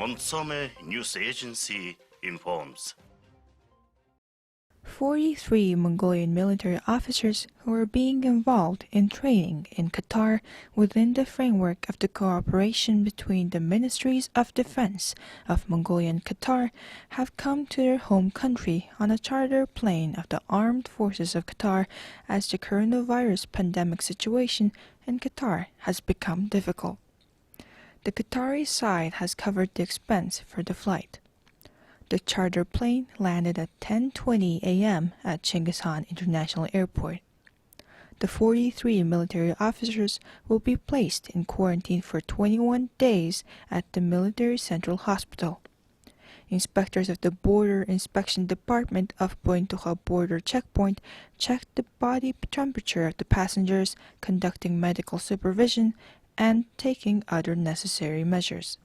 Monsome News Agency informs. 43 Mongolian military officers who are being involved in training in Qatar within the framework of the cooperation between the Ministries of Defense of Mongolia and Qatar have come to their home country on a charter plane of the Armed Forces of Qatar as the coronavirus pandemic situation in Qatar has become difficult. The Qatari side has covered the expense for the flight. The charter plane landed at 10:20 a.m. at Chinggis Khan International Airport. The 43 military officers will be placed in quarantine for 21 days at the Military Central Hospital. Inspectors of the Border Inspection Department of Pointuha Border Checkpoint checked the body temperature of the passengers, conducting medical supervision and taking other necessary measures.